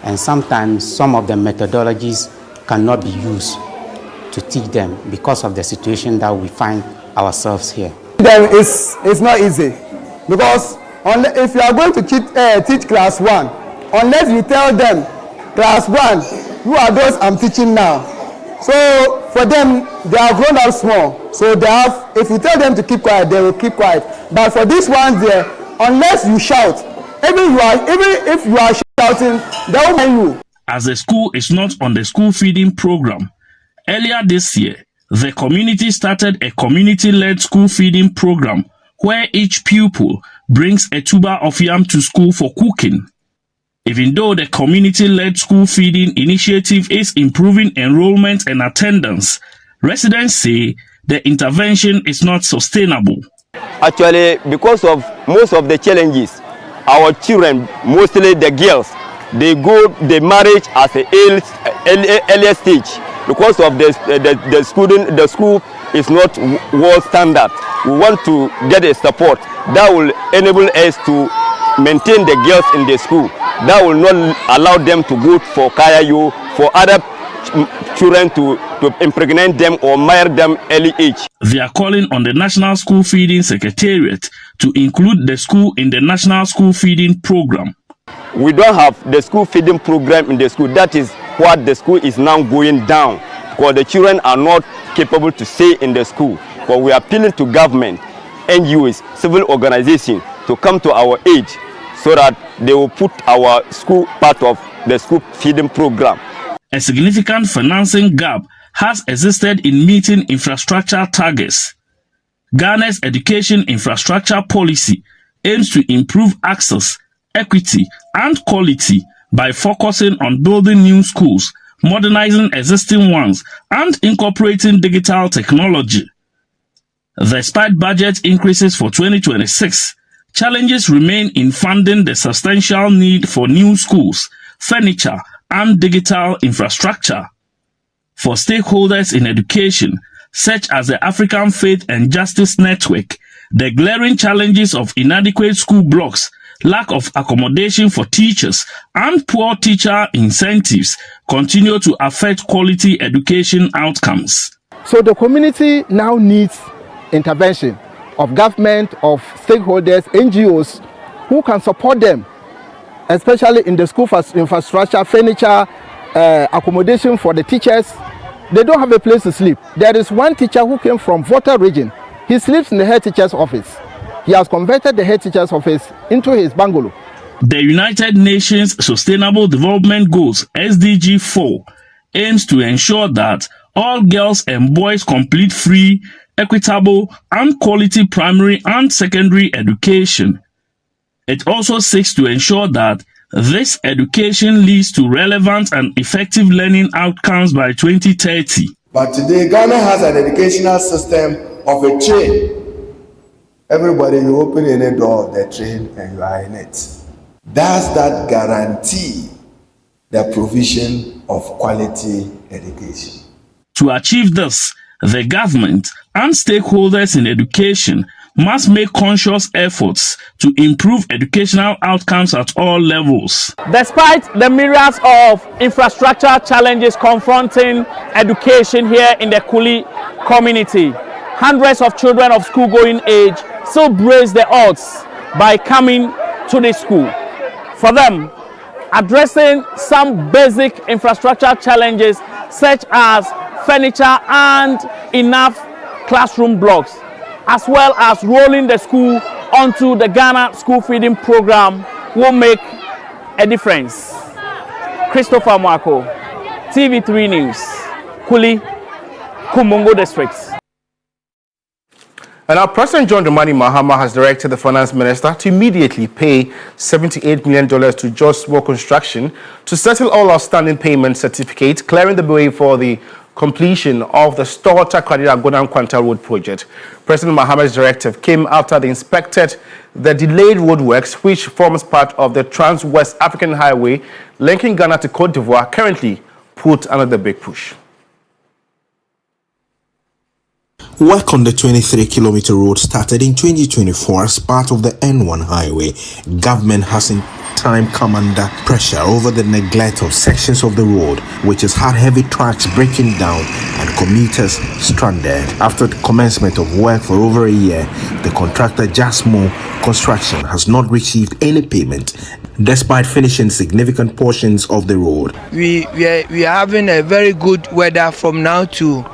and sometimes some of the methodologies cannot be used to teach them because of the situation that we find ourselves here. Then it's not easy, because if you are going to teach class 1, unless you tell them, class 1, who are those I'm teaching now? So for them, they are grown up small, so they have, if you tell them to keep quiet, they will keep quiet. But for this one there, unless you shout, even if you are shouting, they will mind you. As the school is not on the school feeding program, earlier this year, the community started a community-led school feeding program where each pupil brings a tuber of yam to school for cooking. Even though the community-led school feeding initiative is improving enrollment and attendance, residents say the intervention is not sustainable. Actually, because of most of the challenges, our children, mostly the girls, they marriage at an earlier stage because of the school is not world standard. We want to get a support that will enable us to maintain the girls in the school. That will not allow them to go for kayayo, for other children to impregnate them or marry them early age. They are calling on the National School Feeding Secretariat to include the school in the National School Feeding Program. We don't have the school feeding program in the school. That is what the school is now going down, because the children are not capable to stay in the school. But we are appealing to government, NGOs, civil organizations to come to our aid so that they will put our school part of the school feeding program. A significant financing gap has existed in meeting infrastructure targets. Ghana's education infrastructure policy aims to improve access, equity, and quality by focusing on building new schools, modernizing existing ones, and incorporating digital technology. Despite budget increases for 2026, challenges remain in funding the substantial need for new schools, furniture, and digital infrastructure. For stakeholders in education, such as the African Faith and Justice Network, the glaring challenges of inadequate school blocks, lack of accommodation for teachers, and poor teacher incentives continue to affect quality education outcomes. So the community now needs intervention of government, of stakeholders, NGOs, who can support them, especially in the school infrastructure, furniture, accommodation for the teachers. They don't have a place to sleep. There is one teacher who came from Volta region. He sleeps in the head teacher's office. He has converted the head teacher's office into his bungalow. The United Nations Sustainable Development Goals, SDG 4, aims to ensure that all girls and boys complete free, equitable, and quality primary and secondary education. It also seeks to ensure that this education leads to relevant and effective learning outcomes by 2030. But today, Ghana has an educational system of a chain. Everybody, you open any door of the train and you are in it. Does that guarantee the provision of quality education? To achieve this, the government and stakeholders in education must make conscious efforts to improve educational outcomes at all levels. Despite the myriads of infrastructure challenges confronting education here in the Kuli community, hundreds of children of school-going age still brace the odds by coming to the school. For them, addressing some basic infrastructure challenges such as furniture and enough classroom blocks, as well as rolling the school onto the Ghana School Feeding Program, will make a difference. Christopher Mwako, TV3 News, Kuli, Kumbongo District. And our President John Dramani Mahama has directed the Finance Minister to immediately pay $78 million to Just War Construction to settle all outstanding payment certificates, clearing the way for the completion of the Stolta Kwadira Gonam Kwanta Road project. President Mahama's directive came after they inspected the delayed roadworks, which forms part of the Trans-West African Highway linking Ghana to Cote d'Ivoire, currently put under the big push. Work on the 23-kilometer road started in 2024 as part of the N1 highway. Government has in time come under pressure over the neglect of sections of the road, which has had heavy trucks breaking down and commuters stranded. After the commencement of work for over a year, the contractor Jasmo Construction has not received any payment, despite finishing significant portions of the road. We are having a very good weather from now to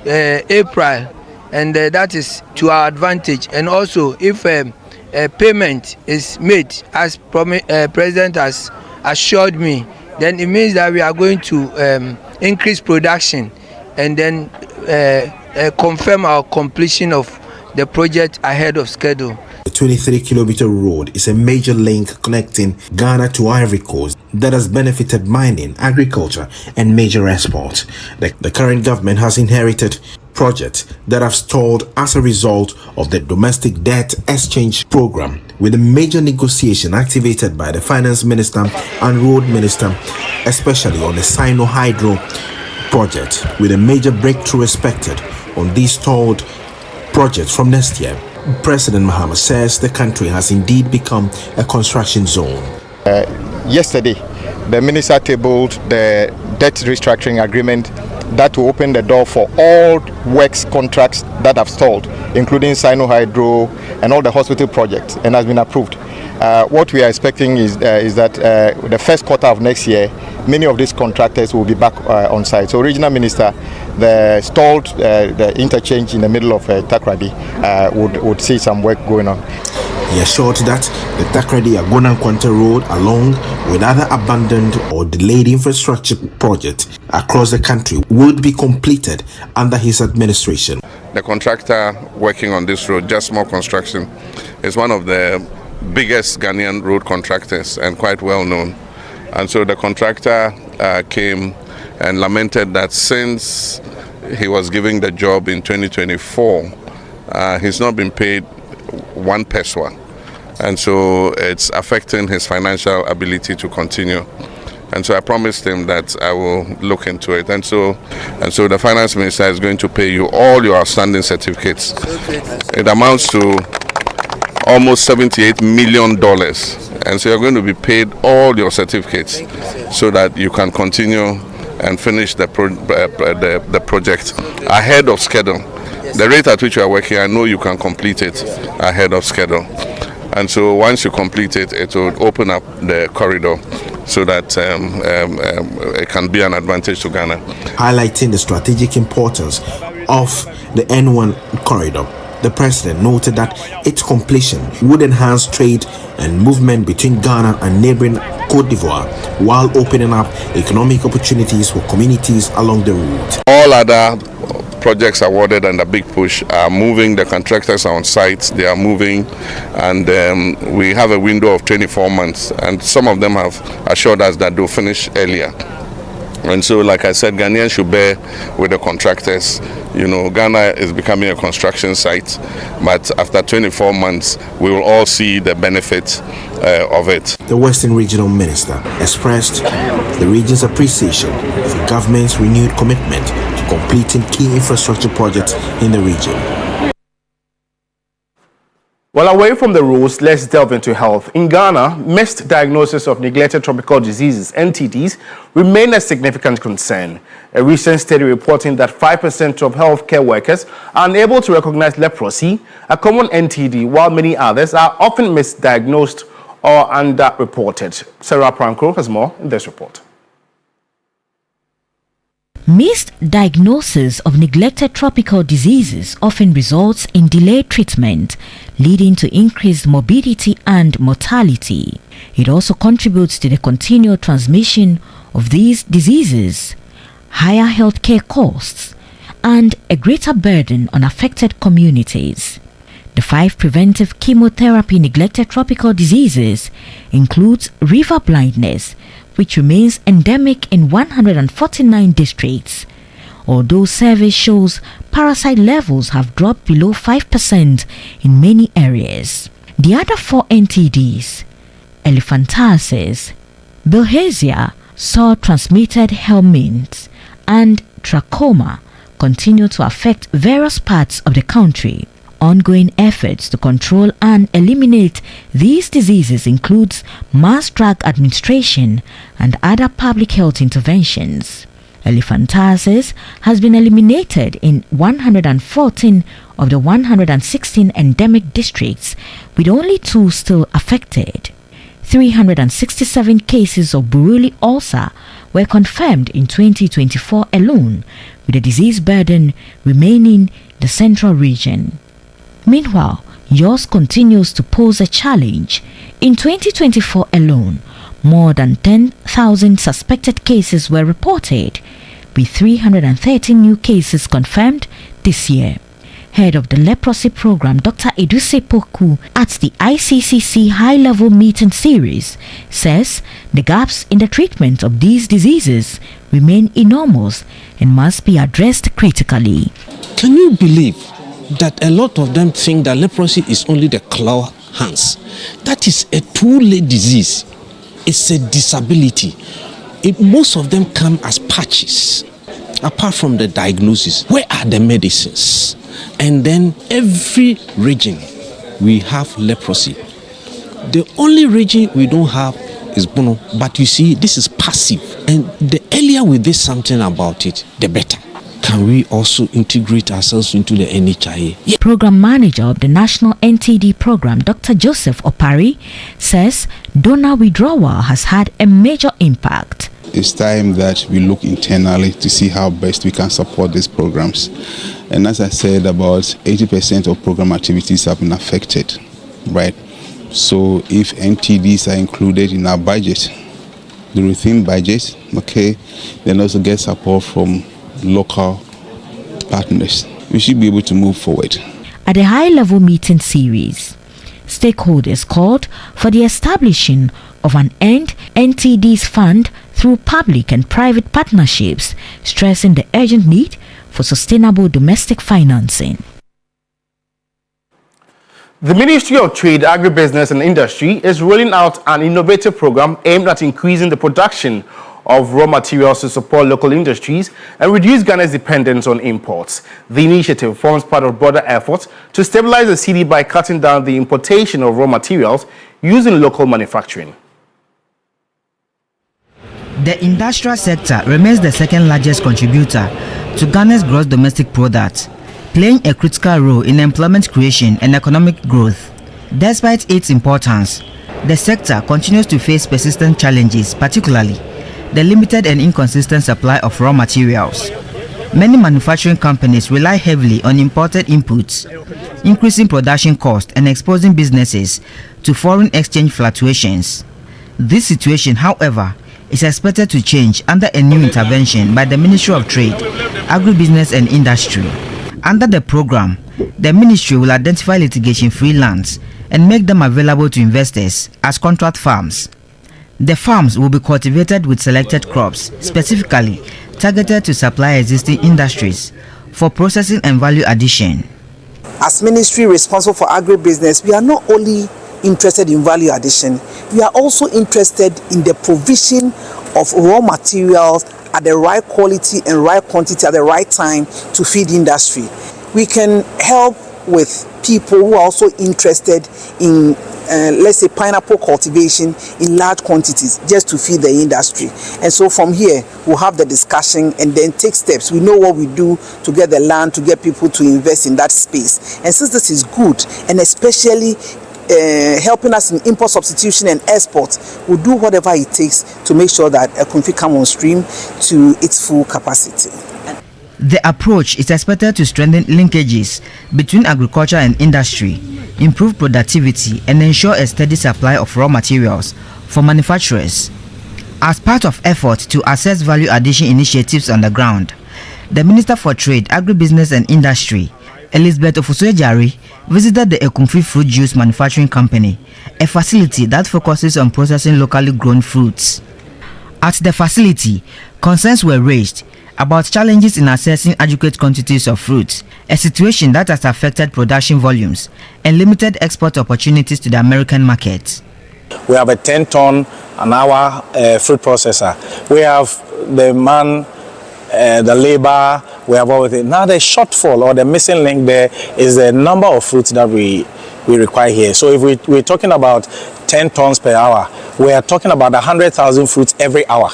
April. And that is to our advantage. And also, if a payment is made, as President has assured me, then it means that we are going to increase production and then confirm our completion of the project ahead of schedule. The 23-kilometer road is a major link connecting Ghana to Ivory Coast that has benefited mining, agriculture, and major exports. The current government has inherited projects that have stalled as a result of the domestic debt exchange program, with a major negotiation activated by the finance minister and road minister, especially on the Sino Hydro project, with a major breakthrough expected on these stalled projects from next year. President Mahama says the country has indeed become a construction zone. Yesterday, the minister tabled the debt restructuring agreement that will open the door for all works contracts that have stalled, including Sino Hydro and all the hospital projects, and has been approved. What we are expecting is that the first quarter of next year, many of these contractors will be back on site. So, Regional Minister, the stalled the interchange in the middle of Takrady would see some work going on. He assured that the Takrady-Agona-Nkwanta Road, along with other abandoned or delayed infrastructure projects across the country, would be completed under his administration. The contractor working on this road, Jasmo Construction, is one of the biggest Ghanaian road contractors and quite well known. And so the contractor came and lamented that since he was giving the job in 2024, he's not been paid 1 peso. And so it's affecting his financial ability to continue. And so I promised him that I will look into it. And so the finance minister is going to pay you all your outstanding certificates. It amounts to almost $78 million. And so you're going to be paid all your certificates so that you can continue and finish the project ahead of schedule. The rate at which you are working, I know you can complete it ahead of schedule. And so once you complete it, it will open up the corridor so that it can be an advantage to Ghana. Highlighting the strategic importance of the N1 corridor, the president noted that its completion would enhance trade and movement between Ghana and neighboring Côte d'Ivoire, while opening up economic opportunities for communities along the route. All other projects awarded and the big push are moving. The contractors are on site, they are moving, and we have a window of 24 months, and some of them have assured us that they'll finish earlier. And so, like I said, Ghanaians should bear with the contractors. You know, Ghana is becoming a construction site, but after 24 months, we will all see the benefit of it. The Western Regional Minister expressed the region's appreciation for government's renewed commitment to completing key infrastructure projects in the region. Well, away from the rules, let's delve into health. In Ghana, missed diagnosis of neglected tropical diseases, NTDs, remain a significant concern. A recent study reporting that 5% of healthcare workers are unable to recognize leprosy, a common NTD, while many others are often misdiagnosed or underreported. Sarah Prankro has more in this report. Missed diagnosis of neglected tropical diseases often results in delayed treatment, leading to increased morbidity and mortality. It also contributes to the continual transmission of these diseases, higher healthcare costs, and a greater burden on affected communities. The 5 preventive chemotherapy neglected tropical diseases includes river blindness, which remains endemic in 149 districts. Although survey shows parasite levels have dropped below 5% in many areas. The other 4 NTDs, elephantiasis, bilharzia, soil transmitted helminths, and trachoma, continue to affect various parts of the country. Ongoing efforts to control and eliminate these diseases includes mass drug administration and other public health interventions. Elephantiasis has been eliminated in 114 of the 116 endemic districts, with only 2 still affected. 367 cases of Buruli ulcer were confirmed in 2024 alone, with the disease burden remaining the central region. Meanwhile, yours continues to pose a challenge. In 2024 alone, more than 10,000 suspected cases were reported, with 313 new cases confirmed this year. Head of the leprosy program, Dr. Eduse Poku, at the ICCC high-level meeting series, says the gaps in the treatment of these diseases remain enormous and must be addressed critically. Can you believe that a lot of them think that leprosy is only the claw hands? That is a two-leg disease. It's a disability. Most of them come as patches. Apart from the diagnosis, where are the medicines? And then every region we have leprosy. The only region we don't have is Bono. But you see, this is passive. And the earlier we did something about it, the better. Can we also integrate ourselves into the NHIA? Program Manager of the National NTD Program, Dr. Joseph Opari, says donor withdrawal has had a major impact. It's time that we look internally to see how best we can support these programs. And as I said, about 80% of program activities have been affected, right? So if NTDs are included in our budget, the routine budget, okay, then also get support from local partners, we should be able to move forward. At the high-level meeting series, stakeholders called for the establishing of an End NTDs fund through public and private partnerships, stressing the urgent need for sustainable domestic financing. The Ministry of Trade, Agribusiness and Industry is rolling out an innovative program aimed at increasing the production of raw materials to support local industries and reduce Ghana's dependence on imports. The initiative forms part of broader efforts to stabilize the cedi by cutting down the importation of raw materials using local manufacturing. The industrial sector remains the second largest contributor to Ghana's gross domestic product, playing a critical role in employment creation and economic growth. Despite its importance, the sector continues to face persistent challenges, particularly the limited and inconsistent supply of raw materials. Many manufacturing companies rely heavily on imported inputs, increasing production costs and exposing businesses to foreign exchange fluctuations. This situation, however, is expected to change under a new intervention by the Ministry of Trade, Agribusiness and Industry. Under the program, the ministry will identify litigation-free lands and make them available to investors as contract farms. The farms will be cultivated with selected crops, specifically targeted to supply existing industries for processing and value addition. As ministry responsible for agribusiness, we are not only interested in value addition, we are also interested in the provision of raw materials at the right quality and right quantity at the right time to feed industry. We can help with people who are also interested in let's say pineapple cultivation in large quantities just to feed the industry. And so from here we'll have the discussion and then take steps. We know what we do to get the land, to get people to invest in that space. And since this is good, and especially helping us in import substitution and export, we'll do whatever it takes to make sure that Ekunfi come on stream to its full capacity. The approach is expected to strengthen linkages between agriculture and industry, improve productivity, and ensure a steady supply of raw materials for manufacturers. As part of efforts to assess value addition initiatives on the ground, the Minister for Trade, Agribusiness and Industry, Elizabeth Ofosu-Ejari, visited the Ekunfi Fruit Juice Manufacturing Company, a facility that focuses on processing locally grown fruits. At the facility, concerns were raised about challenges in accessing adequate quantities of fruits, a situation that has affected production volumes and limited export opportunities to the American market. We have a 10-ton an hour fruit processor. We have the man, the labor, we have all of it. Now the shortfall or the missing link there is the number of fruits that we require here. So if we're talking about 10 tons per hour, we are talking about 100,000 fruits every hour.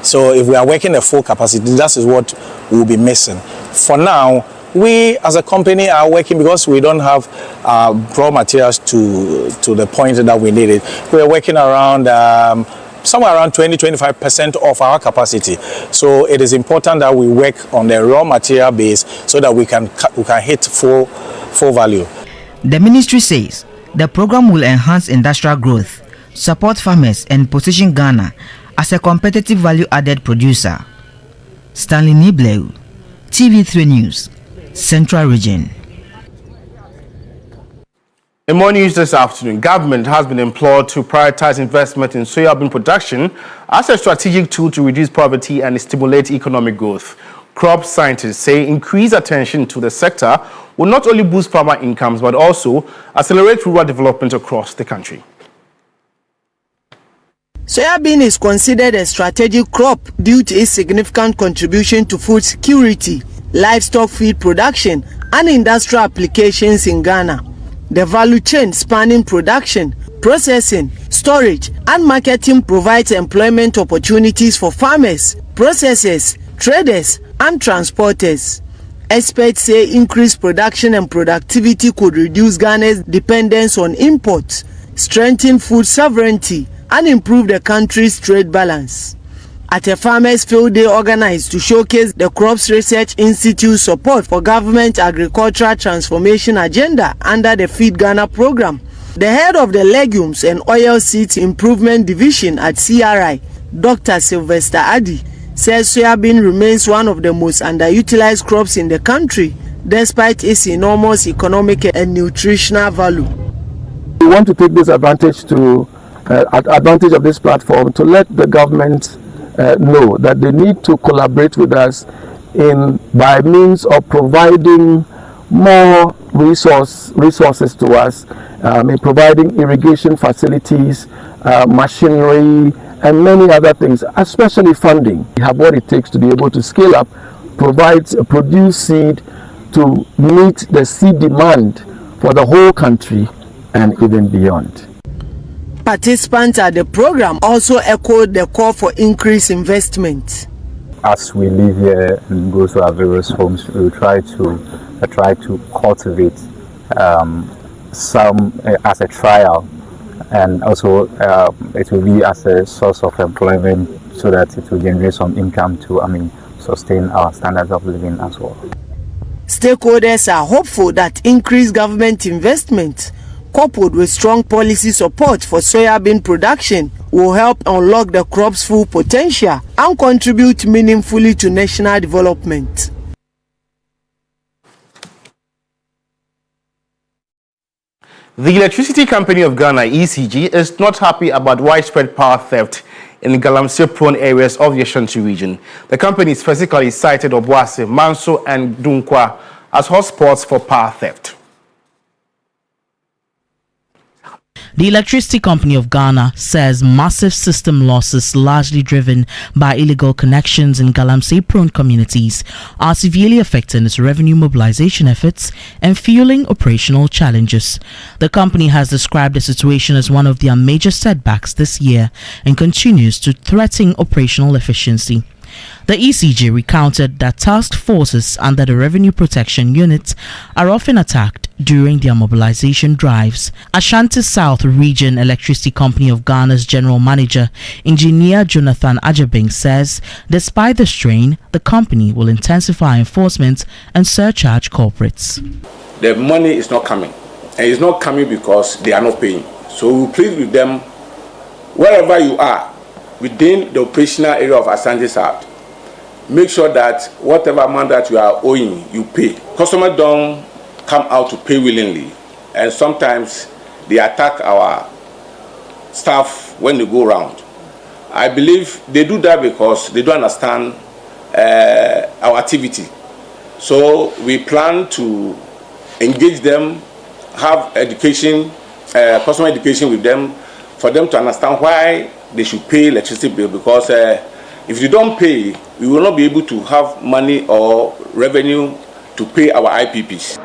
So if we are working at full capacity, that is what we'll be missing. For now, we as a company are working because we don't have raw materials to the point that we need it. We're working around somewhere around 20-25% of our capacity. So it is important that we work on the raw material base so that we can hit full value. The ministry says the program will enhance industrial growth, support farmers, and position Ghana as a competitive value-added producer. Stanley Nibleu, TV3 News, Central Region. In more news this afternoon, government has been implored to prioritize investment in soybean production as a strategic tool to reduce poverty and stimulate economic growth. Crop scientists say increased attention to the sector will not only boost farmer incomes but also accelerate rural development across the country. Soybean is considered a strategic crop due to its significant contribution to food security, livestock feed production, and industrial applications in Ghana. The value chain spanning production, processing, storage, and marketing provides employment opportunities for farmers, processors, traders, and transporters. Experts say increased production and productivity could reduce Ghana's dependence on imports, strengthen food sovereignty, and improve the country's trade balance. At a Farmers Field Day organized to showcase the Crops Research Institute's support for government agricultural transformation agenda under the Feed Ghana program, the head of the Legumes and Oilseeds Improvement Division at CRI, Dr. Sylvester Addy, says soybean remains one of the most underutilized crops in the country, despite its enormous economic and nutritional value. We want to take this advantage of this platform to let the government know that they need to collaborate with us by means of providing more resources to us, in providing irrigation facilities, machinery, and many other things, especially funding. We have what it takes to be able to scale up, produce seed to meet the seed demand for the whole country and even beyond. Participants at the program also echoed the call for increased investment. As we live here and go to our various homes, we will try to cultivate some as a trial, and also it will be as a source of employment so that it will generate some income to sustain our standards of living as well. Stakeholders are hopeful that increased government investment coupled with strong policy support for soybean production will help unlock the crop's full potential and contribute meaningfully to national development. The Electricity Company of Ghana, ECG, is not happy about widespread power theft in Galamsey-prone areas of the Ashanti region. The company specifically cited Obuasi, Manso, and Dunkwa as hotspots for power theft. The Electricity Company of Ghana says massive system losses largely driven by illegal connections in Galamsey-prone communities are severely affecting its revenue mobilization efforts and fueling operational challenges. The company has described the situation as one of their major setbacks this year and continues to threaten operational efficiency. The ECG recounted that task forces under the Revenue Protection Unit are often attacked during their mobilization drives. Ashanti South Region Electricity Company of Ghana's General Manager, Engineer Jonathan Ajabing, says despite the strain, the company will intensify enforcement and surcharge corporates. The money is not coming, and it's not coming because they are not paying. So we plead with them, wherever you are, within the operational area of Ashanti South, make sure that whatever amount that you are owing, you pay. Customers don't come out to pay willingly, and sometimes they attack our staff when they go around. I believe they do that because they don't understand our activity. So we plan to engage them, have education, customer education with them, for them to understand why they should pay electricity bill, because if you don't pay, we will not be able to have money or revenue to pay our IPPs.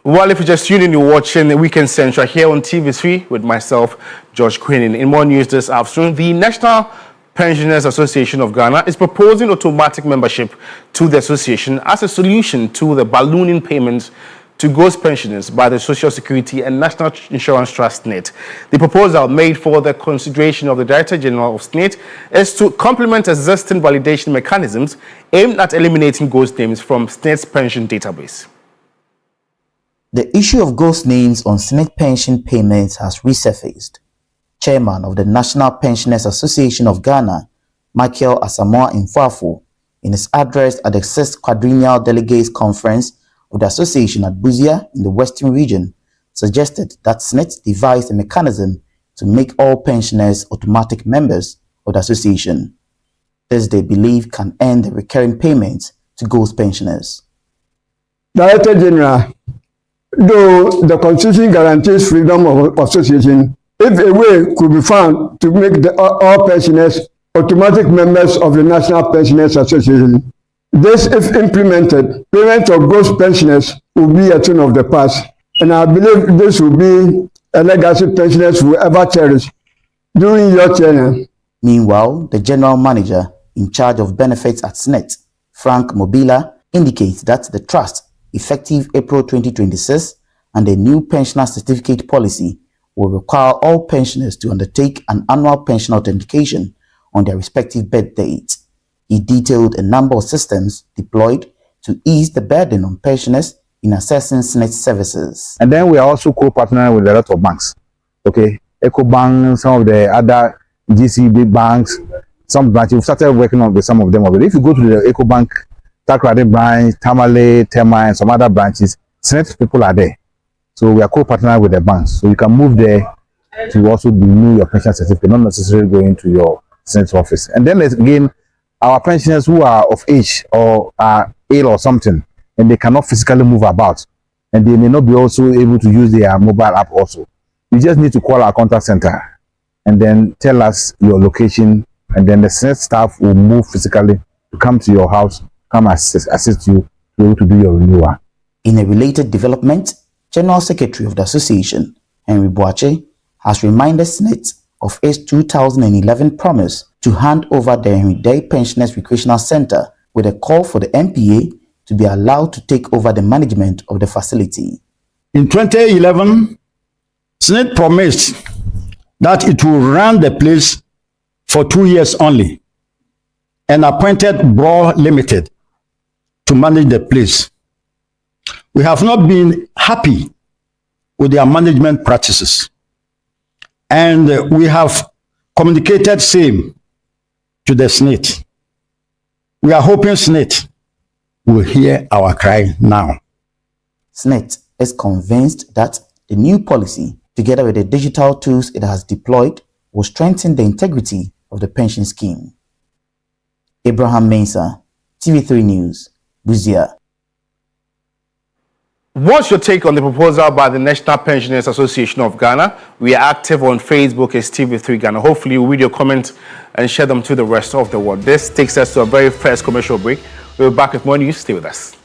Well, if you just tuned in, you're watching the Weekend Central here on TV3 with myself, George Quinn. In more news this afternoon, the National Pensioners Association of Ghana is proposing automatic membership to the association as a solution to the ballooning payments to ghost pensioners by the Social Security and National Insurance Trust SNIT. The proposal made for the consideration of the Director General of SNIT is to complement existing validation mechanisms aimed at eliminating ghost names from SNIT's pension database. The issue of ghost names on SNIT pension payments has resurfaced. Chairman of the National Pensioners Association of Ghana, Michael Asamoah Mfwafo, in his address at the 6th Quadrennial Delegates Conference of the association at Busia in the Western region, suggested that SNIT devise a mechanism to make all pensioners automatic members of the association. This, they believe, can end the recurring payments to ghost pensioners. Director General, though the Constitution guarantees freedom of association, if a way could be found to make all pensioners automatic members of the National Pensioners Association, this, if implemented, payment of ghost pensioners will be a thing of the past, and I believe this will be a legacy pensioners will ever cherish during your tenure. Meanwhile, the General Manager in charge of benefits at SNIT, Frank Mobila, indicates that the trust, effective April 2026, and the new pensioner certificate policy will require all pensioners to undertake an annual pension authentication on their respective birth dates. He detailed a number of systems deployed to ease the burden on pensioners in accessing SNIT services. And then we are also co-partnering with a lot of banks. Okay, EcoBank, some of the other GCB banks, some branches. We've started working on with some of them already. If you go to the EcoBank Takrady branch, Tamale, Tema, and some other branches, SNIT people are there. So we are co-partnering with the banks. So you can move there to also renew your pension certificate, not necessarily going to your SNIT office. And then again, our pensioners who are of age or are ill or something, and they cannot physically move about, and they may not be also able to use their mobile app also. You just need to call our contact center and then tell us your location, and then the SNIT staff will move physically to come to your house, come assist you to be able to do your renewal. In a related development, General Secretary of the Association, Henry Boache, has reminded SNIT of its 2011 promise to hand over the Henry Day Pensioners Recreational Center with a call for the NPA to be allowed to take over the management of the facility. In 2011, SNIT promised that it will run the place for 2 years only and appointed Bro Limited to manage the place. We have not been happy with their management practices, and we have communicated same to the SNIT. We are hoping SNIT will hear our cry now. SNIT is convinced that the new policy, together with the digital tools it has deployed, will strengthen the integrity of the pension scheme. Abraham Mensah, TV3 News, Busia. What's your take on the proposal by the National Pensioners Association of Ghana? We are active on Facebook as TV3 Ghana. Hopefully you'll read your comments and share them to the rest of the world. This takes us to our very first commercial break. We'll be back with more news. Stay with us.